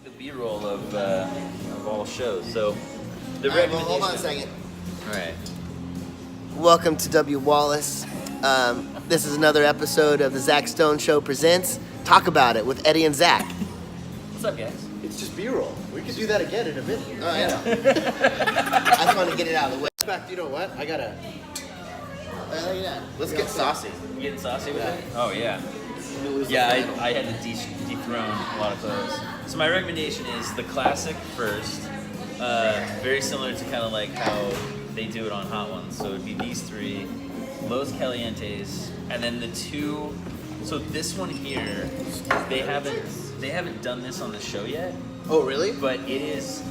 the B-roll of all shows. So the All right, well, recommendation. hold on a second. All right. Welcome to W. Wallace. This is another episode of the Zach Stone Show presents Talk About It with Eddie and Zach. What's up, guys? It's just B-roll. We could do that again in a minute. Oh, yeah. I just want to get it out of the way. In fact, you know what? I gotta. Look at that. Let's get saucy. You getting saucy with Yeah. it? Oh, yeah. We lose the Yeah, flannel. I had to dethrone a lot of those. So my recommendation is the classic first. Very similar to kind of like how they do it on Hot Ones. So it'd be these three, Los Calientes, and then the two. So this one here, they haven't done this on the show yet. Oh, really? But it is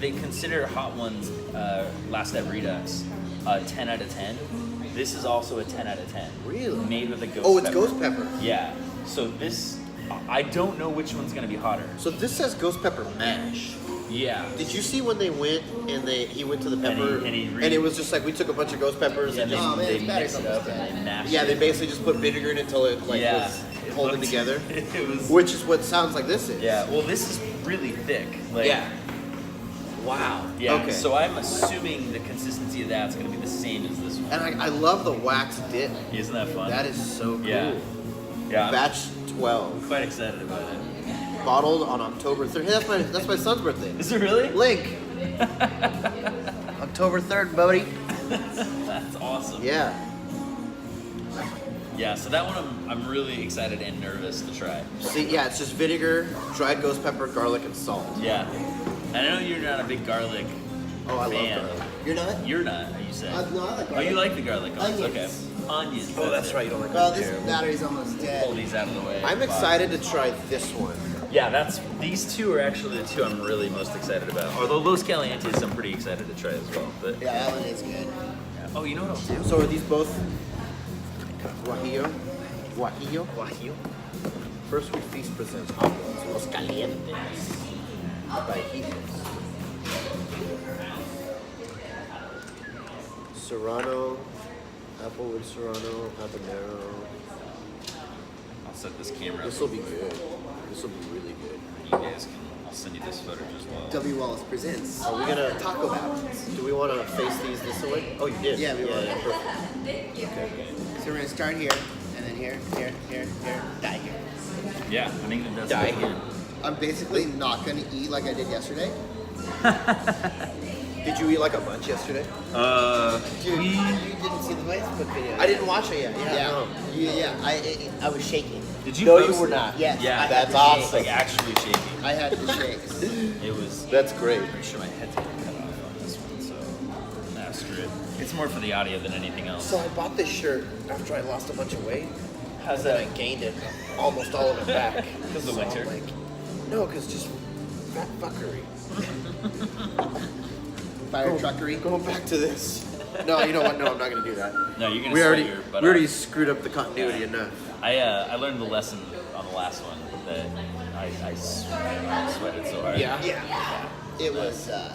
they consider Hot Ones Last at Redux 10 out of 10. This is also a 10 out of 10. Really? Made with a ghost Oh, it's pepper. ghost pepper. Yeah. So this, I don't know which one's gonna be hotter. So this says ghost pepper mash. Yeah. Did you see when they went and he went to the pepper And he it was just like we took a bunch of ghost peppers Yeah, and they, just, Oh, man, they it's better mixed it something up and like they mashed yeah, it. they basically just put vinegar in it until it like Yeah. was It holding looked- together. It was. Which is what sounds like this is. Yeah. Well, this is really thick. Like, Yeah. Wow. Yeah. Okay. So I'm assuming the consistency of that's gonna be the same as this one. And I love the wax dip. Isn't that fun? That is so cool. Yeah. Yeah. I'm Batch 12. quite excited about it. Bottled on October 3rd. Hey, that's my son's birthday. Is it really? Link. October 3rd, buddy. That's awesome. Yeah. Yeah, so that one I'm really excited and nervous to try. See, yeah, it's just vinegar, dried ghost pepper, garlic, and salt. Yeah. And I know you're not a big garlic Oh, I fan. love garlic. You're not? You're not, you said. No, I like Oh, you garlic. like the garlic ones? Onions. Okay. Onions. Oh, that's right. You don't like Well, garlic. this battery's almost Pull dead. these out of the way. I'm excited to try this one. Yeah, these two are actually the two I'm really most excited about. Although Los Calientes I'm pretty excited to try as well. But Yeah, that one is good. oh, you know what I'll do? So are these both guajillo? Guajillo? Guajillo. First we feast presents hot ones, Los Calientes. Bajitos. Serrano, applewood Serrano, habanero. I'll set this camera up. This will be good. This will be really good. You guys can. I'll send you this footage as well. W. Wallace presents Are we gonna Taco Bout. Do we want to face these this way? Oh, you did. Yeah, we want to. Perfect. So we're gonna start here, and then here, die here. Yeah, I think that's Die good. here. I'm basically not gonna eat like I did yesterday. Did you eat like a bunch yesterday? Dude, you didn't see the Facebook video. I didn't watch it yet. Yeah, No. I was shaking. Did you No, post you were it? not. Yes, Yeah, I had that's the awesome. It's like actually shaking. I had the shakes. It was. That's great. I'm pretty sure my head's gonna cut off on this one, so that's good. It's more for the audio than anything else. So I bought this shirt after I lost a bunch of weight. How's Then I that? gained it, almost all of it back. Because of So I'm winter? like, no, because just fat fuckery. Fire truckery. Going back to this. No, you know what? No, I'm not gonna do that. No, you're gonna We sweat already, your butt we already off. screwed up the continuity enough. I learned the lesson on the last one that I sweated so hard. Yeah. Yeah. It was hot.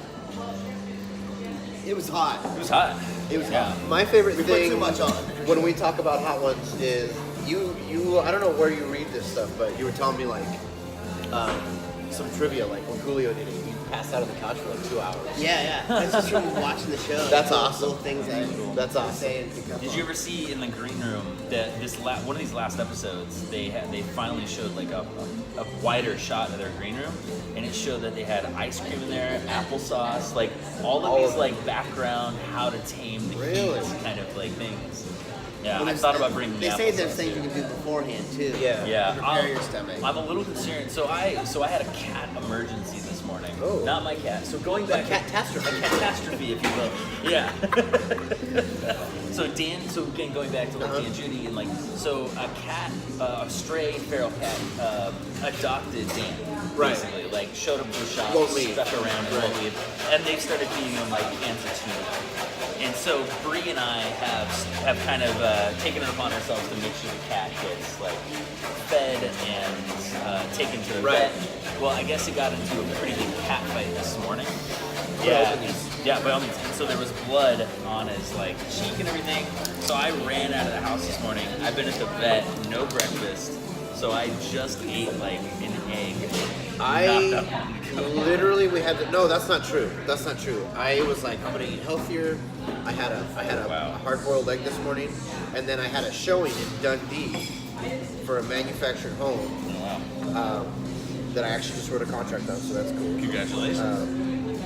It was hot. It was Yeah. hot. My favorite We put thing too much on. when we talk about hot ones is you. I don't know where you read this stuff, but you were telling me like some trivia, like when Julio did it, he passed out on the couch for like 2 hours. Yeah. That's just from watching the show. That's Little- awesome. Little things I That's awesome. say and pick up Did on. you ever see in the green room that one of these last episodes they finally showed like a wider shot of their green room, and it showed that they had ice cream in there, applesauce, like all of these like background how to tame the Really? heat kind of like things. Yeah, Well, I thought about bringing. They the say there's applesauce, things too. you can do beforehand too. Yeah. Yeah, To prepare your stomach. I'm a little concerned. So I had a cat emergency this morning. Oh. Not my cat. So going back, catastrophe. a catastrophe, if you will. Yeah. So again, going back to like Dan Judy and like, so a cat, a stray feral cat, adopted Dan. Right. Basically, like showed up to the shop, Won't leave. stuck around, and won't leave, and they've started feeding him like cans of tuna. And so Bree and I have kind of taken it upon ourselves to make sure the cat gets like fed and taken to the Right. vet. Well, I guess it got into a pretty big cat fight this morning. By all means. Yeah, by all means. And so there was blood on his like cheek and everything. So I ran out of the house this morning. I've been at the vet, no breakfast. So I just ate like an egg. We had to, no, that's not true. That's not true. I was like, I'm gonna eat healthier. I had a hard-boiled egg this morning, and then I had a showing in Dundee for a manufactured home that I actually just wrote a contract on, so that's cool. Congratulations.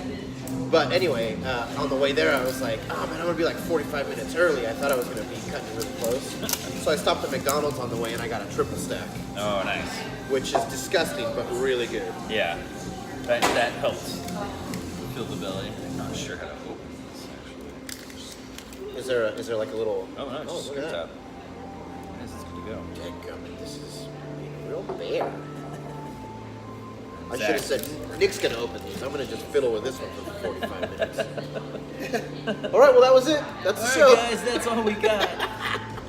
But anyway, on the way there, I was like, oh man, I'm gonna be like 45 minutes early. I thought I was gonna be cutting really close. So I stopped at McDonald's on the way and I got a triple stack. Oh, nice. Which is disgusting, but really good. Yeah, that helps fill the belly. I'm not sure how to open this actually. Is there like a little? Oh no, just look at screw that. top. This is good to go. Dadgummit, this is a real bear. I Zach. should have said, Nick's gonna open these. I'm gonna just fiddle with this one for 45 minutes. All right, well that was it. That's the show. All right, guys, that's all we got.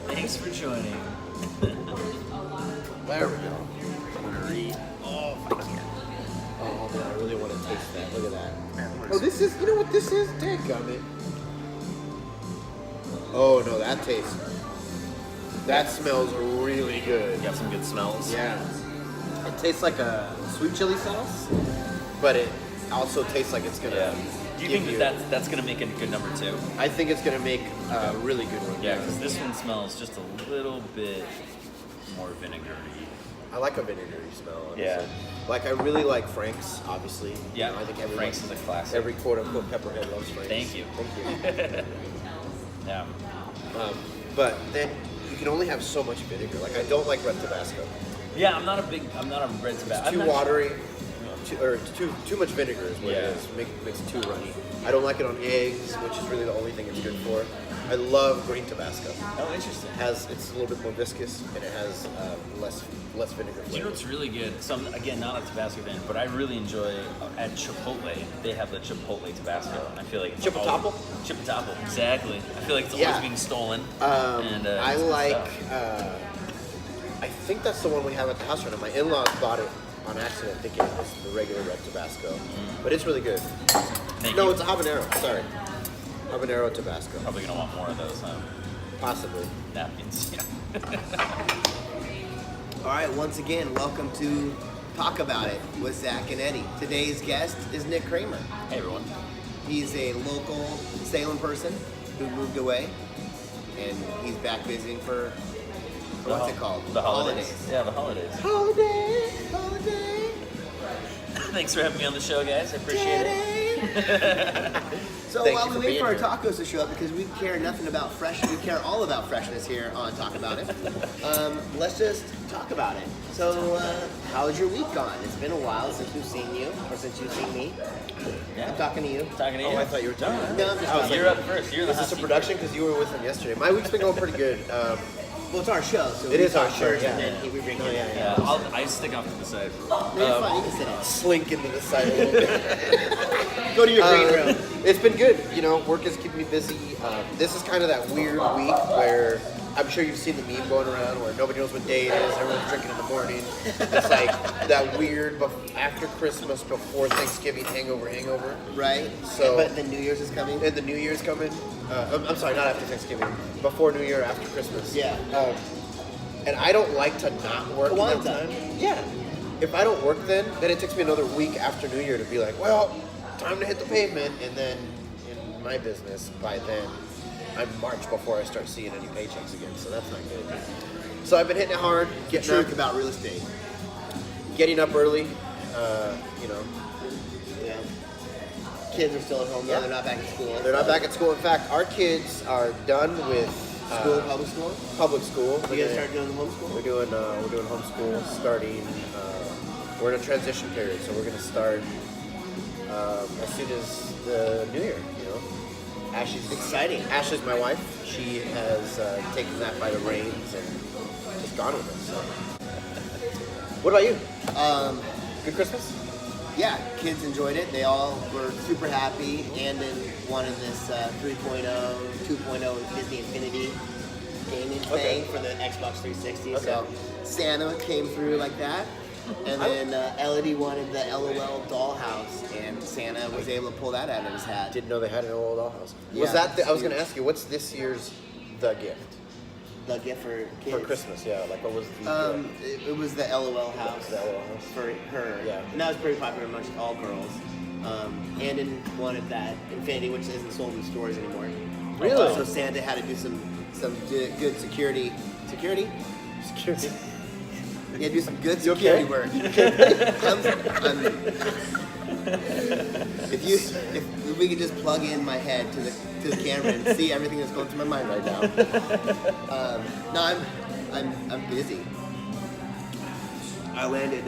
Thanks for joining. There we go. I'm gonna read. Oh, if I can. Oh man, I really want to taste that. Look at that. Oh, this is. You know what this is? Dadgummit. Oh no, that tastes. That smells really good. You got some good smells. Yeah. It tastes like a sweet chili sauce, but it also tastes like it's gonna. Yeah. Do you think that's gonna make a good number 2? I think it's gonna make a really good one. Yeah, because this one smells just a little bit more vinegary. I like a vinegary smell. Honestly. Yeah. Like I really like Frank's, obviously. Yeah. You know, I think Frank's is a classic. Every quote unquote pepperhead loves Frank's. Thank you. Thank you. Yeah. But then you can only have so much vinegar. Like I don't like red Tabasco. Yeah, I'm not a red Tabasco. It's too watery. Too much vinegar is what it is. Makes it too runny. I don't like it on eggs, which is really the only thing it's good for. I love green Tabasco. Oh, interesting. It's a little bit more viscous and it has less vinegar flavor. You know what's really good? So I'm, again, not a Tabasco fan, but I really enjoy at Chipotle. They have the Chipotle Tabasco. I feel like it's Chipotle? Chipotle, exactly. I feel like it's always being stolen. I like. I think that's the one we have at the house right now. My in-laws bought it on accident, thinking it was the regular red Tabasco, but it's really good. Thank No, you. it's a habanero. Sorry, habanero Tabasco. Probably gonna want more of those, huh? Possibly. Napkins. Yeah. All right, once again, welcome to Talk About It with Zach and Eddie. Today's guest is Nick Kramer. Hey everyone. He's a local Salem person who moved away, and he's back visiting for what's it called? The holidays. Yeah, the holidays. Holiday. Thanks for having me on the show, guys. I appreciate it. So Thank while you we for wait being for our here. tacos to show up, because we care nothing about fresh, we care all about freshness here on Talk About It. Let's just talk about it. So, how's your week gone? It's been a while since we've seen you, or since you've seen me. Yeah. I'm talking to you. Talking to you. Oh, I thought you were talking. No, I'm just Oh, talking. you're up first. You're the Is hot this a seat. production? Because you were with him yesterday. My week's been going pretty good. Well, it's our show, so It we is our talk show, first, yeah. and then we bring Oh, him yeah, in. Yeah, I stick off to the side. No, you're fine. You can sit down. Slink into the side a little bit. Go to your green room. It's been good. You know, work is keeping me busy. This is kind of that weird week where I'm sure you've seen the meme going around where nobody knows what day it is. Everyone's drinking in the morning. It's like that weird after Christmas, before Thanksgiving hangover. Right? So- But the New Year's is coming. And the New Year's coming. I'm sorry, not after Thanksgiving. Before New Year, after Christmas. Yeah. And I don't like to not work Kwanzaa. that time. Yeah. If I don't work then it takes me another week after New Year to be like, well, time to hit the pavement. And then in my business, by then, I'm March before I start seeing any paychecks again. So that's not good. So I've been hitting it hard, getting Truth up, about real estate. getting up early. You know, Yeah. Kids are still at home, though. Yeah. They're not back in school. they're not back at school. In fact, our kids are done with School, public school? Public school. You guys start doing homeschool? We're doing homeschool starting. We're in a transition period, so we're going to start as soon as the new year. You know, Ashley's Exciting. Ashley's my wife. She has taken that by the reins and just gone with it. So, what about you? Good Christmas. Yeah, kids enjoyed it. They all were super happy. Andon wanted this 3.0, 2.0 Disney Infinity gaming Okay. thing for the Xbox 360. Okay. So Santa came through like that. And then Elodie wanted the LOL dollhouse, and Santa was able to pull that out of his hat. Didn't know they had an old dollhouse. Yeah, Was that? I was it's going to huge. ask you, what's this year's the gift? the gift for kids. For Christmas, yeah. Like, what was the... It was the LOL house. The LOL house. For her. Yeah. And that was pretty popular amongst all girls. Andon wanted that Infinity, which isn't sold in stores anymore. Really? So Santa had to do some good security. Security? Security. Yeah, do some good security work. If we could just plug in my head to the camera and see everything that's going through my mind right now. No, I'm busy. I landed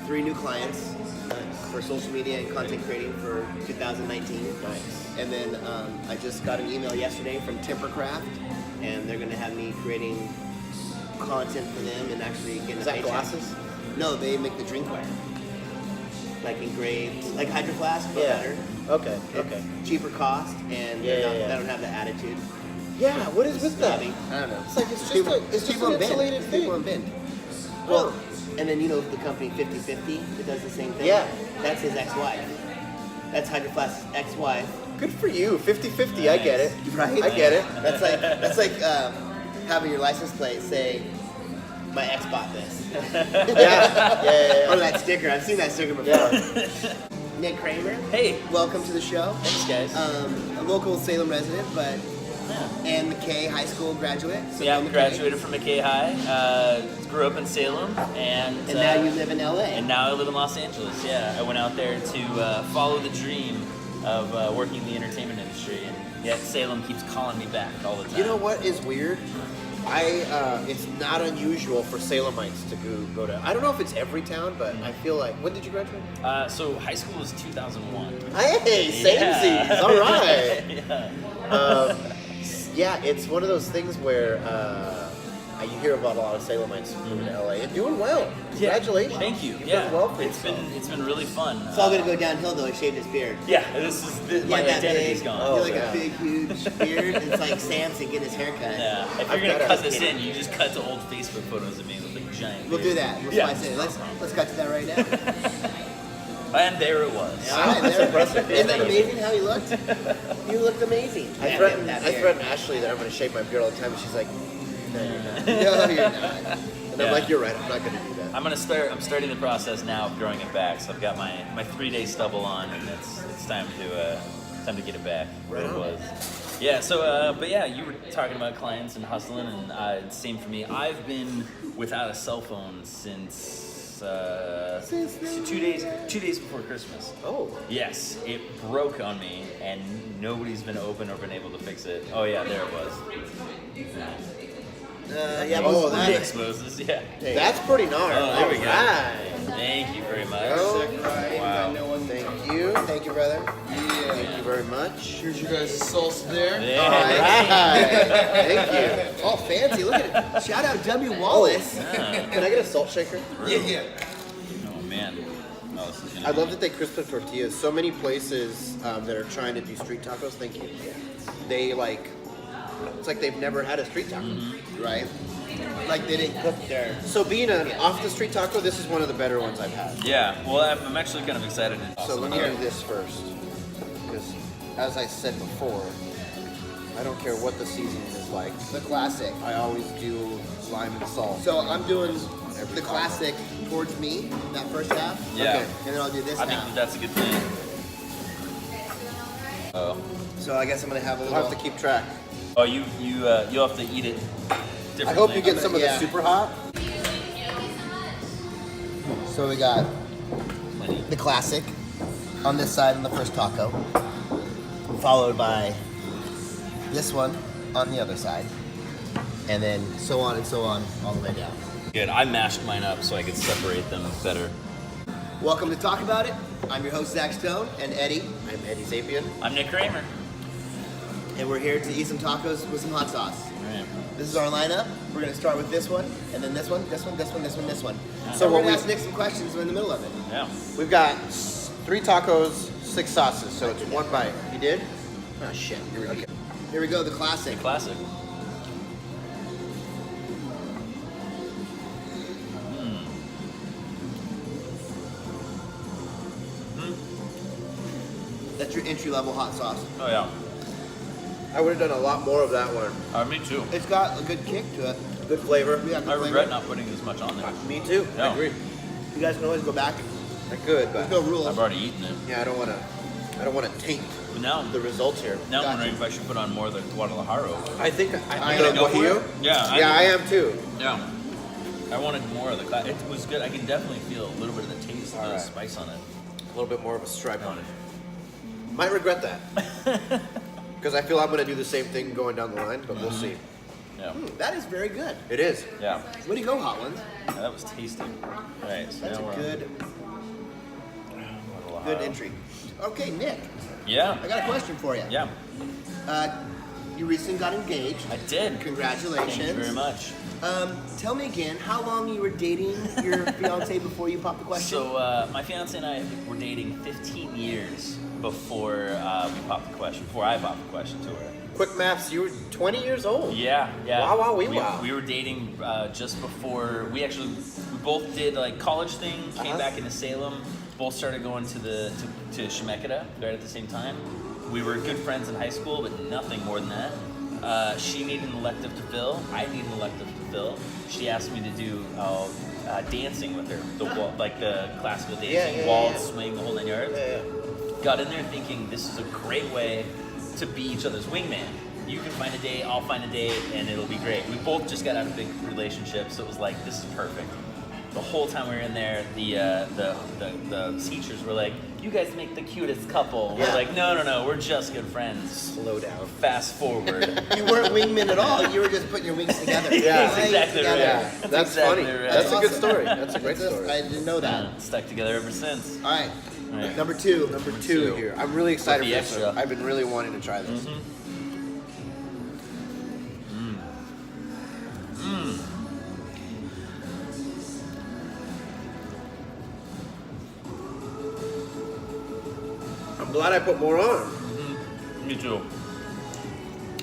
3 new clients for social media and content creating for 2019. Nice. And then I just got an email yesterday from Timpercraft, and they're going to have me creating content for them and actually getting Is that paycheck. glasses? No, they make the drinkware. Like engraved, like Hydro Flask, but better. Okay. Okay. Cheaper cost, and they don't have the attitude. Yeah. What is with that? I don't know. It's like it's just People- it's just people an on Bend. insulated thing. People on Bend. Well, and then the company 50/50 that does the same thing. Yeah. That's his ex-wife. That's Hydro Flask's ex-wife. Good for you. 50-50. I get it. Right? I get it. That's like having your license plate say, "My ex bought this." Yeah. Or that sticker. I've seen that sticker before. Yeah. Nick Kramer. Hey, Welcome to the show. thanks guys. A local Salem resident, but and McKay High School graduate. So Yeah, go McKay. graduated from McKay High. Grew up in Salem, and now you live in LA. And now I live in Los Angeles. Yeah, I went out there to follow the dream of working in the entertainment industry, and yet Salem keeps calling me back all the time. You know what is weird? It's not unusual for Salemites to go to. I don't know if it's every town, but I feel like. When did you graduate? So high school was 2001. Hey, samesies. Yeah. All right. Yeah. Yeah, it's one of those things where you hear about a lot of Salemites moving to LA and doing well. Congratulations. Thank you. You've Yeah, done well for it's been really fun. It's all gonna go downhill though. He shaved his beard. Yeah, my that identity's big, gone. You're like yeah. a big, huge beard. It's like Samson getting his haircut. Yeah, if I've you're gonna got cut it. this in, you just cut to old Facebook photos of me with a giant. We'll beard. do that. We'll Yeah. slice it. Let's cut to that right now. And there it was. All right, That's there. impressive. Isn't that amazing how he looked? You looked amazing. I threatened Ashley that I'm going to shave my beard all the time, and she's like, "No, you're not." No, you're not. And Yeah. I'm like, "You're right. I'm not going to do that." I'm starting the process now of growing it back. So I've got my 3-day stubble on, and it's time to get it back where it was. Yeah. So but yeah, you were talking about clients and hustling, and same for me. I've been without a cell phone since 2 days before Christmas. Oh. Yes, it broke on me, and nobody's been open or been able to fix it. Oh yeah, there it was. Yeah, Oh, we'll that- do Expose this, yeah. That's pretty gnarly. Oh, there we go. Alright. Thank you very much. Oh, Wow. thank you. Thank you, brother. Thank you very much. Here's your guys' salsa there. Yeah. Alright. Thank you. Oh, fancy. Look at it. Shout out W. Wallace. Can I get a salt shaker? Yeah. Oh man. Oh, this is gonna I love that they crisp the tortillas. So many places that are trying to do street tacos, thank you. They it's like they've never had a street taco. Right? Like they didn't cook there. So being an off the street taco, this is one of the better ones I've had. Yeah. Well, I'm actually kind of excited. So let me do this first. Because as I said before, I don't care what the seasoning is like. The classic. I always do lime and salt. So I'm doing the classic towards me, that first half. Yeah. Okay. And then I'll do this I think half. that's a good thing. Oh. So I guess I'm gonna have a We'll little. have to keep track. Oh, you'll have to eat it differently. I hope you get some of the Yeah. super hot. So we got Plenty. the classic on this side on the first taco, followed by this one on the other side, and then so on and so on all the way down. Good. I mashed mine up so I could separate them better. Welcome to Talk About It. I'm your host Zach Stone and Eddie, I'm Eddie Zapien. I'm Nick Kramer. and we're here to eat some tacos with some hot sauce. All right. This is our lineup. We're gonna start with this one, and then this one, this one, this one, this one, this one. Yeah. So we're what gonna we- ask Nick some questions in the middle of it. Yeah. We've got 3 tacos, 6 sauces, so it's 1 bite. You did? Oh shit. Here we go. Okay. Here we go, the classic. Classic. That's your entry level hot sauce. Oh yeah. I would have done a lot more of that one. Me too. It's got a good kick to it. Good flavor. Yeah, good I regret flavor. not putting as much on there. Me too. No. I agree. You guys can always go back. I could, but There's no rules. I've already eaten it. yeah, I don't want to taint But now, the results here. now I'm Gotcha. wondering if I should put on more of the Guadalajara. I think I the gotta go for Guajillo? it? Yeah, I am too. Yeah. I wanted more of the class. It was good. I can definitely feel a little bit of the taste of the Alright. spice on it. A little bit more of a stripe on it. Might regret that. Because I feel I'm going to do the same thing going down the line, but we'll see. Yeah. That is very good. It is. Yeah. Way to go, Hot Ones. Yeah, that was tasty. All right. So That's now a we're good Guadalajara. entry. Okay, Nick, Yeah. I got a question for you. Yeah. You recently got engaged. I did. Congratulations. Thank you very much. Tell me again, how long you were dating your fiance before you popped the question? So my fiance and I were dating 15 years before we popped the question. Before I popped the question to her. Quick maths, you were 20 years old. Yeah, yeah. Wow, we, wow. We were dating just before we both did like college thing. Came back into Salem. Both started going to to Shemeketa right at the same time. We were good friends in high school, but nothing more than that. She needed an elective to fill. I needed an elective to fill. She asked me to do dancing with her, like the classical dancing, waltz, swing, the whole 9 yards. Got in there thinking this is a great way to be each other's wingman. You can find a date, I'll find a date, and it'll be great. We both just got out of big relationships, so it was like, this is perfect. The whole time we were in there, the teachers were like, you guys make the cutest couple. Yeah. We're like, no, we're just good friends. Slow down. Fast forward. You weren't wingmen at all. You were just putting your wings together. Yeah. That's exactly Together. right. Yeah, that's exactly funny. right. That's a good awesome. story. That's a great story. I didn't know that. Yeah, stuck together ever since. All right. Right. Number two. Number two here. I'm really excited With for the this. extra. I've been really wanting to try this. I'm glad I put more on. Me too.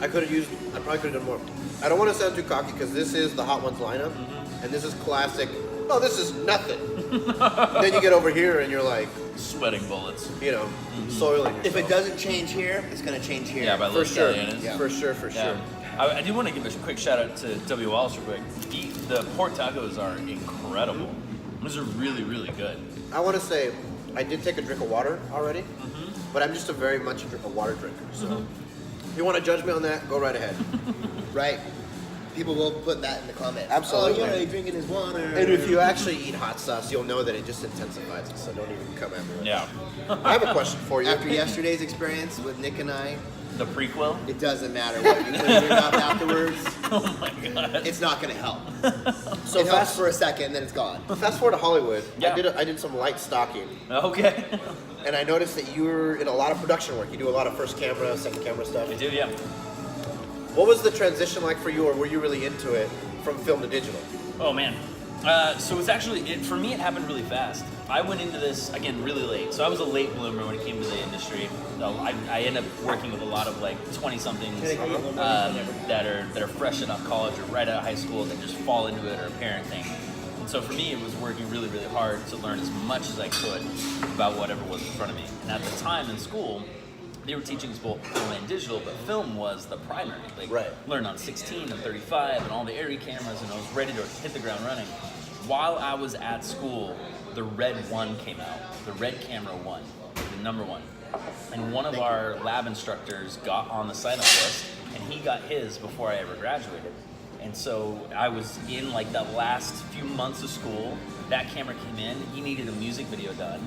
I probably could have done more. I don't want to sound too cocky because this is the Hot Ones lineup, and this is classic. Oh, this is nothing. Then you get over here and you're like, Sweating bullets. soiling yourself. If it doesn't change here, it's going to change here. Yeah, by for Los sure. Gallianas. Yeah. For sure. Yeah. I do want to give a quick shout out to W. Wallace real quick. The pork tacos are incredible. Those are really, really good. I want to say, I did take a drink of water already, but I'm just a very much a water drinker. So if you want to judge me on that, go right ahead. Right. People will put that in the comments. Absolutely. Oh, yeah, he's drinking his water. And if you actually eat hot sauce, you'll know that it just intensifies it, so don't even come at me. Yeah. I have a question for you. After yesterday's experience with Nick and I, The prequel? it doesn't matter what you put in your mouth afterwards. Oh my god. It's not going to help. So It helps fast, for a second, then it's gone. fast forward to Hollywood. Yeah. I did some light stalking, Okay. and I noticed that you were in a lot of production work. You do a lot of first camera, second camera stuff. I do, yeah. What was the transition like for you, or were you really into it from film to digital? Oh man. So it's actually, for me, it happened really fast. I went into this, again, really late. So I was a late bloomer when it came to the industry. I ended up working with a lot of like 20-somethings that are fresh out of college or right out of high school that just fall into it or a parent thing. And so for me, it was working really, really hard to learn as much as I could about whatever was in front of me. And at the time in school, they were teaching us both film and digital, but film was the primary. Like, Right. learn on 16 and 35 and all the ARRI cameras, and I was ready to hit the ground running. While I was at school, the Red 1 came out. The Red Camera 1, the number 1. And one of our lab instructors got on the sign-up list, and he got his before I ever graduated. And so I was in like the last few months of school. That camera came in. He needed a music video done.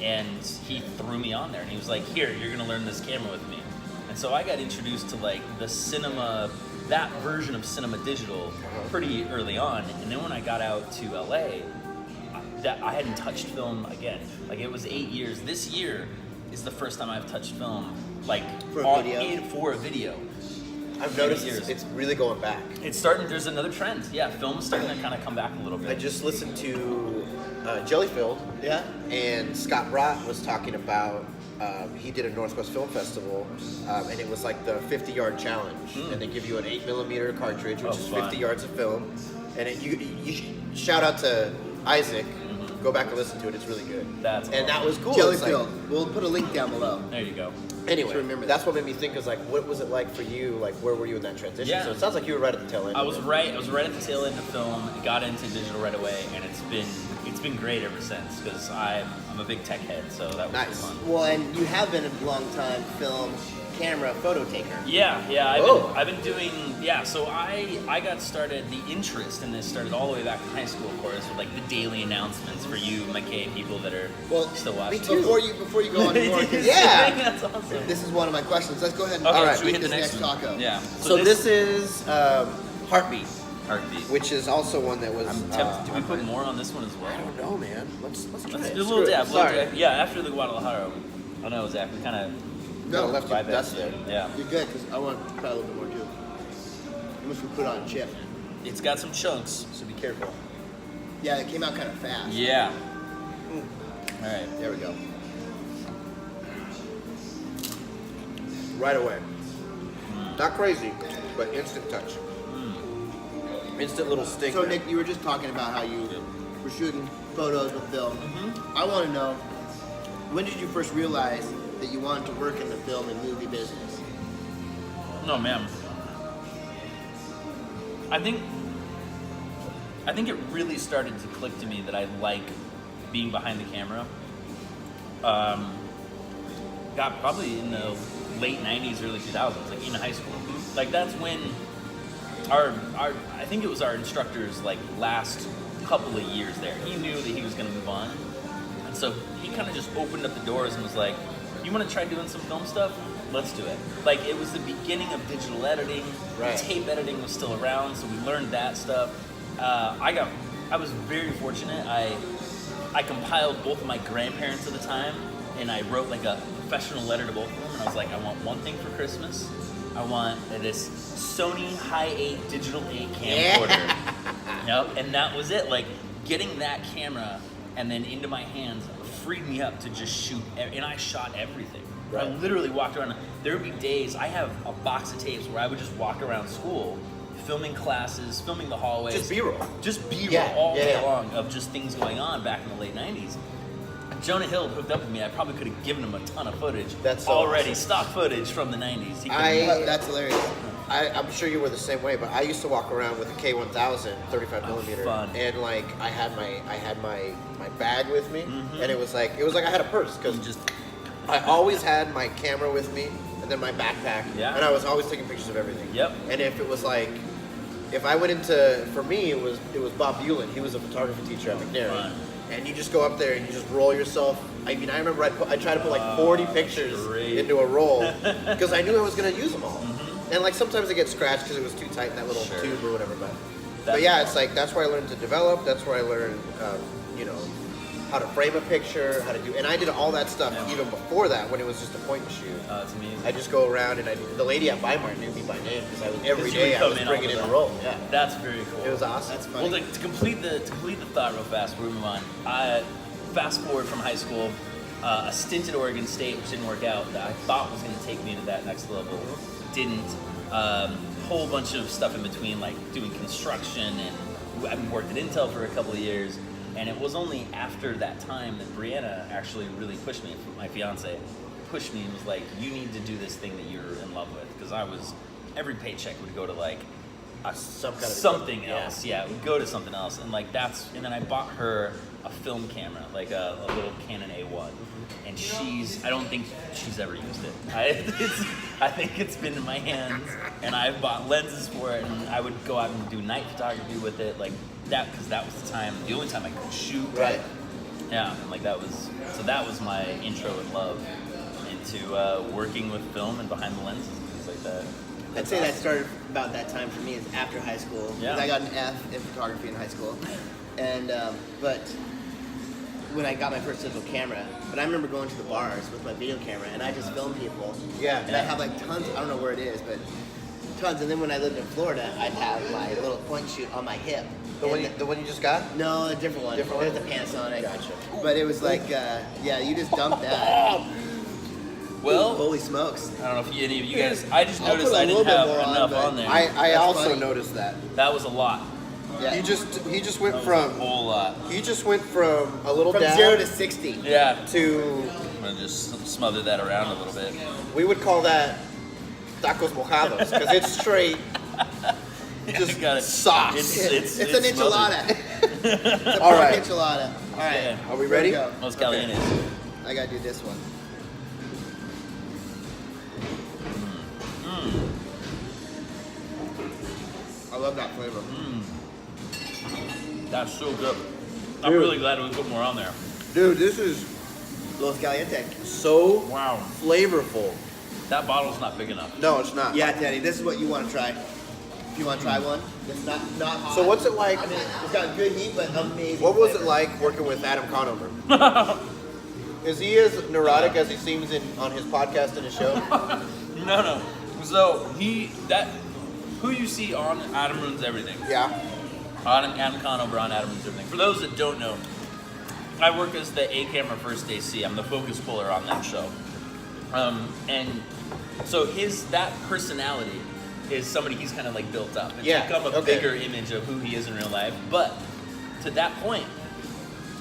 And he threw me on there, and he was like, here, you're gonna learn this camera with me. And so I got introduced to like the cinema, that version of cinema digital pretty early on. And then when I got out to LA, I hadn't touched film again. Like it was 8 years. This year is the first time I've touched film, like For a video? for a video. I've 20 noticed years. it's really going back. It's starting, there's another trend. Yeah, film's starting to kind of come back a little bit. I just listened to Jellyfield, Yeah? and Scott Bratt was talking about he did a Northwest Film Festival, and it was like the 50-yard challenge, and they give you an 8mm cartridge, which Oh, is fun. 50 yards of film, and you shout out to Isaac Go back and listen to it. It's really good. That's and that was cool. Jelly It's like- filled. We'll put a link down below. There you go. Anyway, Just remember that's that. what made me think is like, what was it like for you? Like, where were you in that transition? Yeah. So it sounds like you were right at the tail end. I of was it. right at the tail end of film. Got into digital right away, and it's been great ever since because I'm a big tech head. So that was Nice. fun. Well, and you have been a long time film camera photo taker. Yeah. Whoa. I've been doing. Yeah. So I got started. The interest in this started all the way back in high school, of course, with like the daily announcements for you, McKay, people that are still watching. me too. Before you go on more, 'cause Yeah. That's awesome. this is one of my questions. Let's go ahead and Okay, All right, should we eat hit the this next next one? taco. Yeah. So this is Heartbeat, Heartbeat. which is also one that was. I'm tempted. Do we put more on this one as well? I don't know, man. Let's try Let's it. do a Screw little it. dab. Sorry. Yeah, after the Guadalajara. I know, Zach. We kind of No, left vibe that's it. there. Yeah. You're good, because I want to try a little bit more too. Unless we put it on a chip. It's got some chunks, so be careful. Yeah, it came out kind of fast. Yeah. All right. There we go. Right away. Not crazy, but instant touch. Instant little sting. So there. Nick, you were just talking about how you were shooting photos with film. I want to know, when did you first realize that you wanted to work in the film and movie business? No, man. I think it really started to click to me that I like being behind the camera. God, probably in the late '90s, early 2000s, like in high school. Like that's when our I think it was our instructor's like last couple of years there. He knew that he was going to move on, and so he kind of just opened up the doors and was like, "You want to try doing some film stuff? Let's do it." Like it was the beginning of digital editing. Right. Tape editing was still around, so we learned that stuff. I was very fortunate. I compiled both of my grandparents at the time, and I wrote like a professional letter to both of them, and I was like, I want one thing for Christmas. I want this Sony Hi8 Digital 8 camcorder. Yep, and that was it. Like getting that camera and then into my hands freed me up to just shoot, and I shot everything. Right. I literally walked around. There would be days, I have a box of tapes where I would just walk around school, filming classes, filming the hallways. Just B-roll. Just B-roll Yeah, all yeah, day yeah. long of just things going on back in the late 90s. If Jonah Hill had hooked up with me, I probably could have given him a ton of footage. That's so already awesome. stock footage from the 90s. He That's hilarious. I'm sure you were the same way, but I used to walk around with a K1000 35 millimeter, fun. and like I had my bag with me, Mm-hmm. and it was like I had a purse because just I always had my camera with me, and then my backpack, Yeah. and I was always taking pictures of everything. Yep. And if it was like, if I went into, for me it was Bob Bulin. He was a photography teacher at McNair, Fun. and you just go up there and you just roll yourself. I mean, I remember I tried to put like 40 pictures great. into a roll because I knew I was gonna use them all. And like sometimes I get scratched because it was too tight in that little Sure. tube or whatever. But That's yeah, fun. it's like that's where I learned to develop. That's where I learned, how to frame a picture, how to do. And I did all that stuff Yeah. even before that when it was just a point and shoot. it's amazing. I just go around and the lady at Weimar knew me by name because I was every Because you would day I come was in bringing all in the a time. roll. Yeah, That's very cool. it was awesome. That's funny. Well, to complete the thought real fast, before we move on. Fast forward from high school, a stint at Oregon State, which didn't work out, that I thought was going to take me to that next level, didn't. Whole bunch of stuff in between, like doing construction, and I've worked at Intel for a couple of years. And it was only after that time that Brianna actually really pushed me, my fiance, pushed me and was like, you need to do this thing that you're in love with. Because every paycheck would go to like Some kind of something equipment, else. Yeah, it would go to something else. And like and then I bought her a film camera, like a little Canon A1. And I don't think she's ever used it. I think it's been in my hands, and I've bought lenses for it, and I would go out and do night photography with it, like that, because that was the only time I could shoot. Right. Yeah, and like that was my intro and love into working with film and behind the lenses and things like that. I'd say that started about that time for me is after high school. 'Cause Yeah. I got an F in photography in high school. And, but when I got my first digital camera, but I remember going to the bars with my video camera and I just filmed people. Yeah. And I have like tons, I don't know where it is, but tons. And then when I lived in Florida, I'd have my little point shoot on my hip. The And one you just got? No, a different one. Different It one? was a Panasonic. Gotcha. But it was like, you just dump that. Well, Holy smokes. I don't know if any of you guys. I just I'll noticed put a I didn't little bit have more on, enough but on there. I That's also funny. noticed that. That was a lot. Yeah. He just went A from whole lot. he just went from a little From dab 0 to 60. Yeah. to I'm gonna just smother that around a little bit. we would call that tacos mojados because it's straight just Got it. sauce. It's an enchilada. It's a All pork right. enchilada. All right. Yeah. Are we Here ready? go. Los Calientes. I gotta do this one. I love that flavor. That's so good. I'm Dude. really glad we put more on there. Dude, this is Los Caliente. so Wow. flavorful. That bottle's not big enough. No, it's not. Yeah, Teddy, this is what you want to try. If you want to try one, it's not hot. So what's it like? I mean, it's got good heat, but amazing. What was it flavor. like working with Adam Conover? Is he as neurotic as he seems on his podcast and his show? No. So who you see on Adam Ruins Everything. Yeah. Adam Conover on Adam Ruins Everything. For those that don't know, I work as the A-camera first AC. I'm the focus puller on that show. And so that personality is somebody he's kind of like built up. It's Yeah, become a okay. bigger image of who he is in real life. But to that point,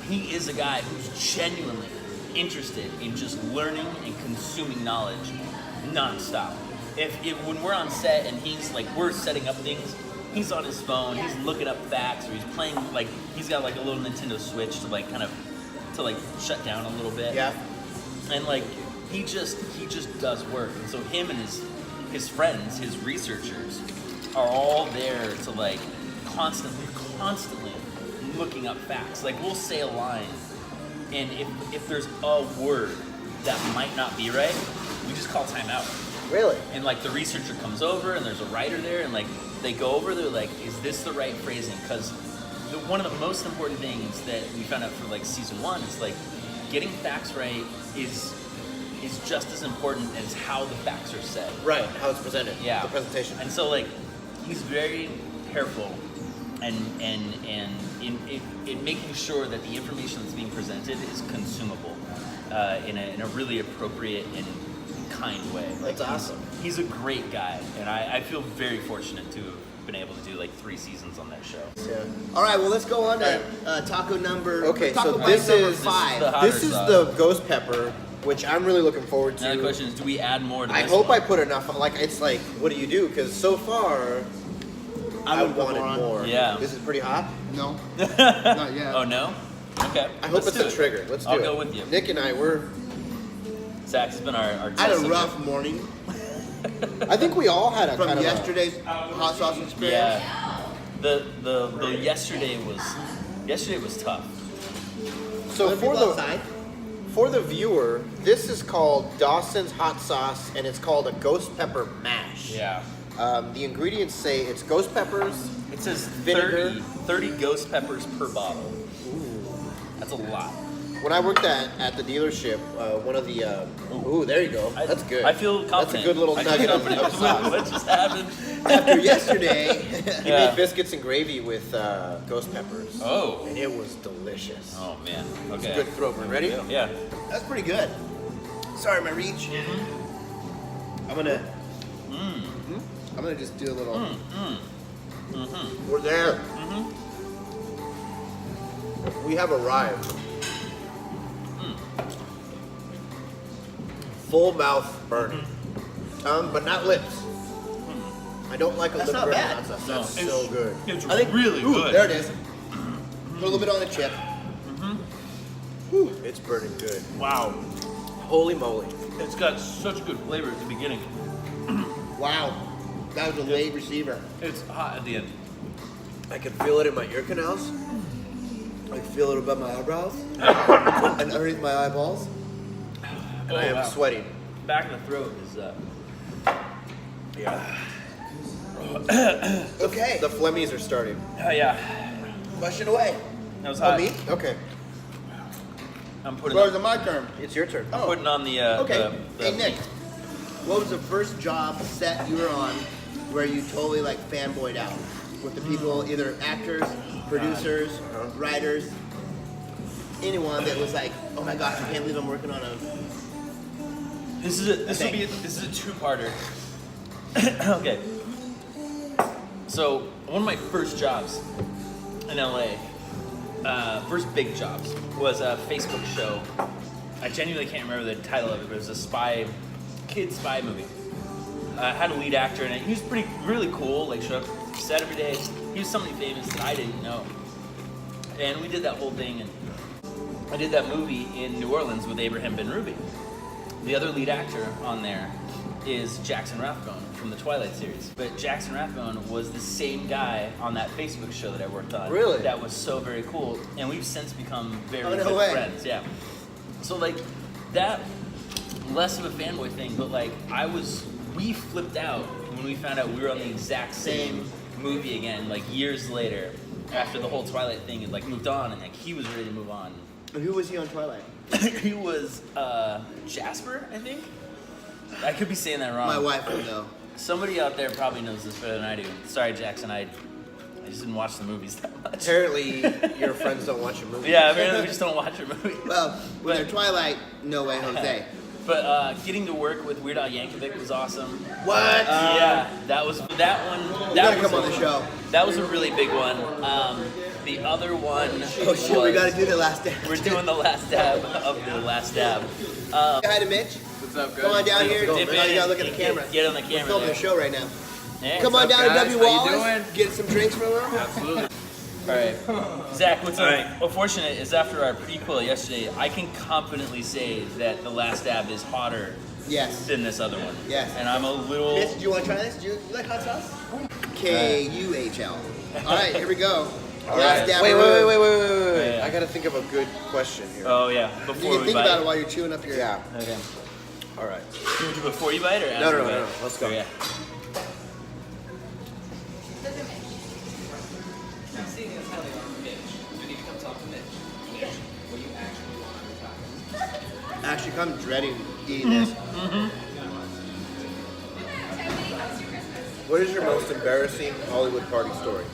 he is a guy who's genuinely interested in just learning and consuming knowledge nonstop. If when we're on set and he's like, we're setting up things, he's on his phone, he's looking up facts, or he's playing, like, he's got like a little Nintendo Switch to like kind of shut down a little bit. Yeah. And like he just does work. And so him and his friends, his researchers, are all there to like constantly looking up facts. Like we'll say a line, and if there's a word that might not be right, we just call time out. Really? And like the researcher comes over and there's a writer there and like they go over, they're like, is this the right phrasing? Because one of the most important things that we found out for like season 1 is like getting facts right is just as important as how the facts are said. Right. How it's presented. Yeah. The presentation. And so like he's very careful and in making sure that the information that's being presented is consumable in a really appropriate and kind way. That's awesome. He's a great guy, and I feel very fortunate to have been able to do like 3 seasons on that show. Yeah. All right, well, let's go on to taco number. Okay, taco so bite this number is- 5. the hot- This is Hotter the sauce. ghost pepper, which I'm really looking forward to. Now the question is, do we add more to I this hope one? I put enough. Like it's like, what do you do? Because so far, I would put wanted more on. more. Yeah. This is pretty hot. No, not yet. Oh no? Okay. I hope Let's it's do a it. trigger. Let's do I'll it. go with you. Nick and I, Zach has been our I had test a subject. rough morning I think we all had a from kind yesterday's hot sauce experience. Yeah. The yesterday was tough. So Other for people the outside? for the viewer, this is called Dawson's hot sauce, and it's called a ghost pepper mash. Yeah. The ingredients say it's ghost peppers. It says Vinegar. 30 ghost peppers per bottle. That's a lot. When I worked at the dealership, one of the ooh, there you go. That's good. I feel confident. That's a good little I feel nugget of confident. sauce. What just happened? After yesterday, He Yeah. made biscuits and gravy with ghost peppers. Oh. And it was delicious. Oh man. Okay. Good throw, man. Ready? Yeah. that's pretty good. Sorry, my reach. I'm gonna just do a little. We're there. We have arrived. Full mouth burning. Tongue, but not lips. I don't like a That's lip not burning bad. hot sauce. No. That's so good. It's I think really ooh, good. There it is. Put a little bit on the chip. It's burning good. Wow. Holy moly. It's got such good flavor at the beginning. Wow, that was a late receiver. It's hot at the end. I can feel it in my ear canals. I feel it above my eyebrows and underneath my eyeballs. And I am wow. sweating. Back in the throat is Yeah. Okay, The phlegmies are starting. oh yeah. question away. That was Oh, hot. me? Okay. I'm putting Well, is it my turn? It's your turn. Oh. putting on the Okay. the Hey Nick, what was the first job set you were on where you totally like fanboyed out with the people, either actors, producers, writers, anyone that was like, oh my gosh, I can't believe I'm working on a. This is a two-parter. Okay. So one of my first jobs in LA. First big jobs was a Facebook show. I genuinely can't remember the title of it, but it was a kid spy movie. Had a lead actor in it. He was really cool. Like showed up set every day. He was somebody famous that I didn't know. And we did that whole thing. And I did that movie in New Orleans with Abraham Ben Ruby. The other lead actor on there is Jackson Rathbone from the Twilight series. But Jackson Rathbone was the same guy on that Facebook show that I worked on. Really? That was so very cool. And we've since become very Oh, no good way. friends. Yeah. So like that, less of a fanboy thing, but like we flipped out when we found out we were on the exact same movie again, like years later, after the whole Twilight thing had like moved on, and like he was ready to move on. And who was he on Twilight? He was Jasper, I think. I could be saying that wrong. My wife would know. Somebody out there probably knows this better than I do. Sorry, Jackson. I just didn't watch the movies that much. Apparently, your friends don't watch your movies. Yeah, apparently we just don't watch your movies. Well, when they're Twilight, no way, Jose. But getting to work with Weird Al Yankovic was awesome. What? Yeah, that was that one. You That gotta was come on the show. That was a really big one. The other one. Oh shit, we gotta do the last dab. We're doing the last dab of the last dab. Say hi to Mitch. What's up, guys? Come on down here. Dip Now in you gotta look at and the camera. Get on the We're camera. filming there. a show right now. Yeah. Come on What's up, down to guys? W How you Wallace. doing? Get some drinks from him. Absolutely. All right, Zach. What's unfortunate is after our prequel yesterday, I can confidently say that the last dab is hotter Yes. than this other one. Yes. And I'm a little. Mitch, do you want to try this? Do you like hot sauce? K-U-H-L. All right, here we go. All Last right. dab. Wait. Yeah. I gotta think of a good question here. Oh yeah. You Before can we think bite. about it while you're chewing up your... Yeah. Okay. All right. Before you bite or after No, you bite? no. Let's go. Oh, yeah. Actually, I'm dreading eating this. What is your most embarrassing Hollywood party story?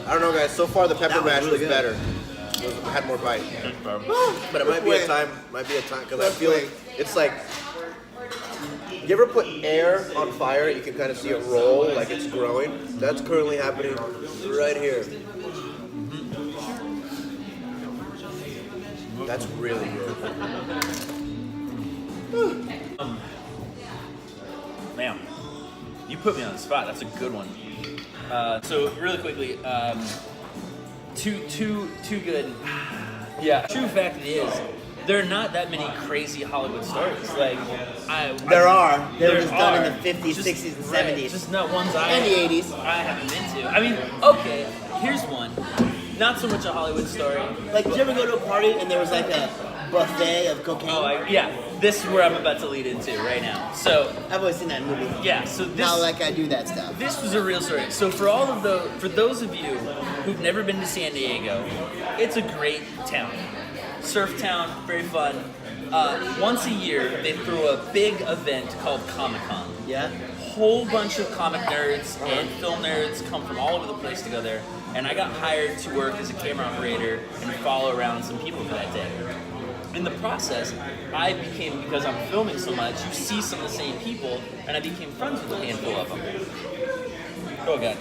I don't know, guys. So far, the pepper That was mash really was good. better. Had more bite. But it might be a time. Because I feel like it's like. You ever put air on fire? You can kind of see it roll like it's growing. That's currently happening right here. That's really good. Man, you put me on the spot. That's a good one. So really quickly, too good. Yeah. True fact is, there are not that many crazy Hollywood stories. Like There are. They were there just done in are. the 50s, Just- 60s, and right, 70s. Just not ones And the 80s. I haven't been to. I mean, okay, here's one. Not so much a Hollywood story. Like, did you ever go to a party and there was like a buffet of cocaine? Yeah. This is where I'm about to lead into right now. So I've always seen that in movies. yeah. So this. Not like I do that stuff. This was a real story. So for those of you who've never been to San Diego, it's a great town. Surf town, very fun. Once a year, they throw a big event called Comic-Con. Yeah? Whole bunch of comic nerds and film nerds come from all over the place to go there. And I got hired to work as a camera operator and follow around some people for that day. In the process, because I'm filming so much, you see some of the same people, and I became friends with a handful of them. Oh god.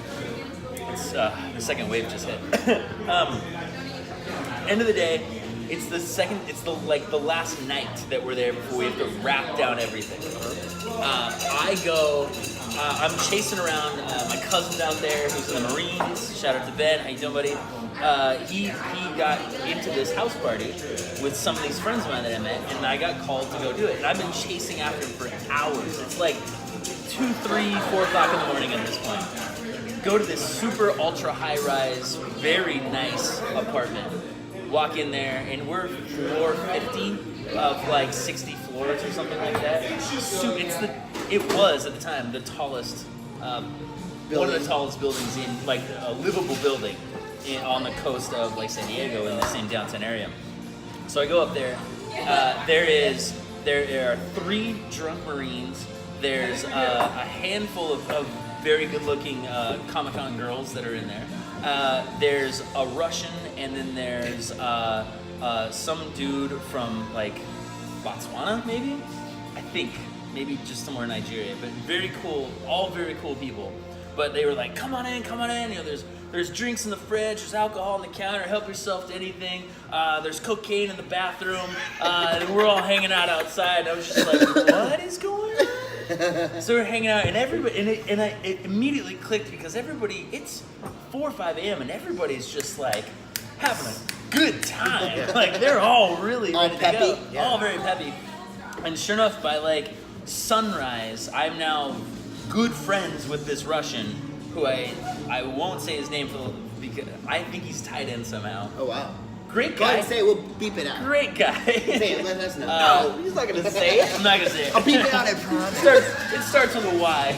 It's, the second wave just hit. End of the day, it's the last night that we're there before we have to wrap down everything. I'm chasing around my cousin's out there who's in the Marines. Shout out to Ben. How you doing, buddy? He got into this house party with some of these friends of mine that I met, and I got called to go do it. And I've been chasing after him for hours. It's like 2, 3, 4 o'clock in the morning at this point. Go to this super ultra high rise, very nice apartment. Walk in there, and we're floor 50 of like 60 floors or something like that. It was at the time the tallest, one of the tallest buildings in like a livable building on the coast of like San Diego in the same downtown area. So I go up there. There are 3 drunk Marines. There's a handful of very good-looking Comic-Con girls that are in there. There's a Russian, and then there's some dude from like Botswana, maybe? I think maybe just somewhere in Nigeria. But very cool, all very cool people. But they were like, come on in. You know, there's drinks in the fridge, there's alcohol on the counter, help yourself to anything. There's cocaine in the bathroom. And we're all hanging out outside. I was just like, what is going on? So we're hanging out, and everybody, it immediately clicked because everybody, it's 4 or 5 a.m. and everybody's just like having a good time. Like they're all really All ready peppy? to go. Yeah. All very peppy. And sure enough, by like sunrise, I'm now good friends with this Russian who I won't say his name because I think he's tied in somehow. Oh wow. Great Go ahead guy. and say it. We'll beep it out. Great guy. Say it. Let us know. No, he's not gonna say it. I'm not gonna say it. I'll beep it out. I promise. It starts with a Y.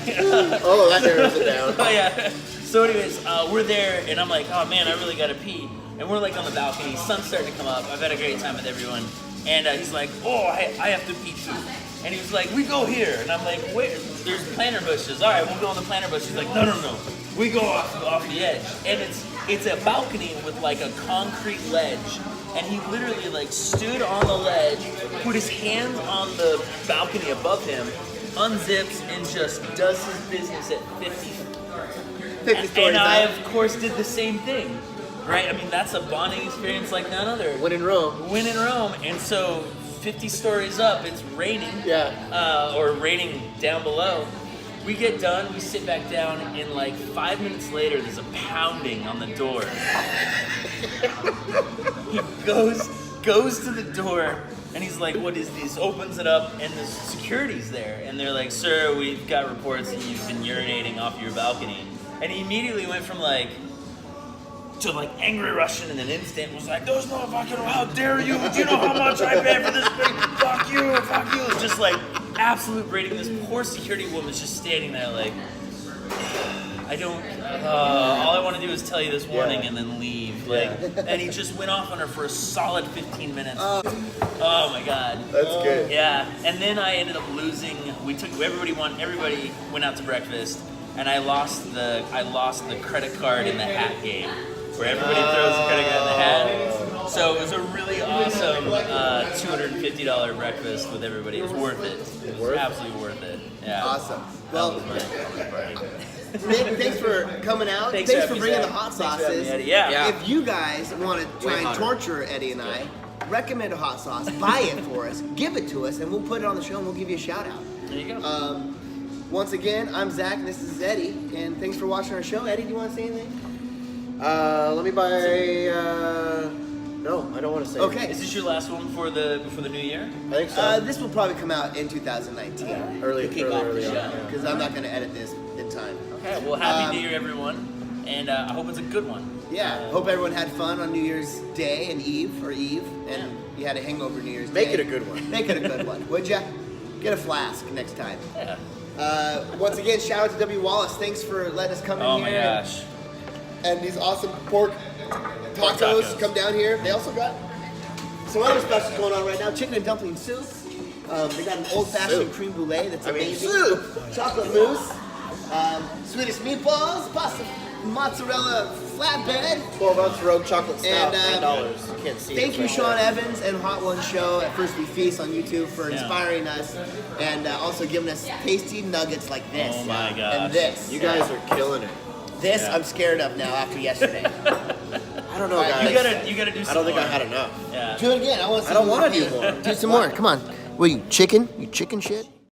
Oh, that narrows it down. Oh yeah. So anyways, we're there and I'm like, oh man, I really gotta pee. And we're like on the balcony, sun's starting to come up. I've had a great time with everyone. And he's like, oh, I have to pee too. And he was like, we go here. And I'm like, wait, there's planter bushes. All right, we'll go on the planter bushes. He's like, no. We go off the edge. And it's a balcony with like a concrete ledge. And he literally like stood on the ledge, put his hands on the balcony above him, unzips, and just does his business at 50. 50 stories And I, up. of course, did the same thing. Right? I mean, that's a bonding experience like none other. When in Rome. When in Rome. And so 50 stories up, it's raining. Yeah. Or raining down below. We get done, we sit back down, and like 5 minutes later, there's a pounding on the door. He goes to the door, and he's like, what is this? Opens it up, and the security's there. And they're like, sir, we've got reports that you've been urinating off your balcony. And he immediately went from like, to like angry Russian in an instant, was like, those motherfuckers, how dare you? Do you know how much I pay for this thing? Fuck you. It's just like absolute rating. This poor security woman's just standing there like, I don't, all I want to do is tell you this warning and then leave. Like, and he just went off on her for a solid 15 minutes. Oh my God. That's good. Yeah, and then I ended up losing. Everybody went out to breakfast, and I lost the credit card in the hat game, where everybody throws the credit card in the hat. So it was a really awesome $250 breakfast with everybody. It was worth it. It was absolutely worth it. Yeah. Awesome. That Well, was my party. Nick, thanks for coming out. Thanks for having me, bringing the Zach. hot Thanks for having me, sauces. Eddie. Yeah. If you guys want to try Way and hotter. torture Eddie and I, recommend a hot sauce, buy it for us, give it to us, and we'll put it on the show and we'll give you a shout out. There you go. Once again, I'm Zach and this is Eddie, and thanks for watching our show. Eddie, do you want to say anything? Let me buy. No, I don't want to say. Okay. Is this your last one before the new year? I think so. This will probably come out in 2019 Early- to kick early- off early the on, show yeah. because I'm not going to edit this in time. Okay. Well, happy New Year, everyone, and I hope it's a good one. Yeah, hope everyone had fun on New Year's Day and Eve, and you had a hangover New Year's Make Day. it a good one. Make it a good one, would ya? Get a flask next time. Yeah. Once again, shout out to W. Wallace. Thanks for letting us come in Oh here. my gosh. And these awesome pork tacos. tacos. Come down here. They also got some other specials going on right now. Chicken and dumpling soup. They got an old-fashioned Soup. cream brulee that's I mean, amazing. soup. Chocolate mousse. Swedish meatballs. Pasta mozzarella flatbread. 12-ounce rogue chocolate stout, And, $9. You can't see it. Thank you, right Sean there. Evans and Hot One Show at First We Feast on YouTube for Yeah. inspiring us and also giving us tasty nuggets like this. Oh my gosh. And this. You guys are killing it. This Yeah. I'm scared of now after yesterday. I don't know, All right, guys. You gotta do some I don't think more. I had enough. Yeah. Do it again. I want to. I don't wanna do more. Do some more. Come on. What are you, chicken? You chicken shit?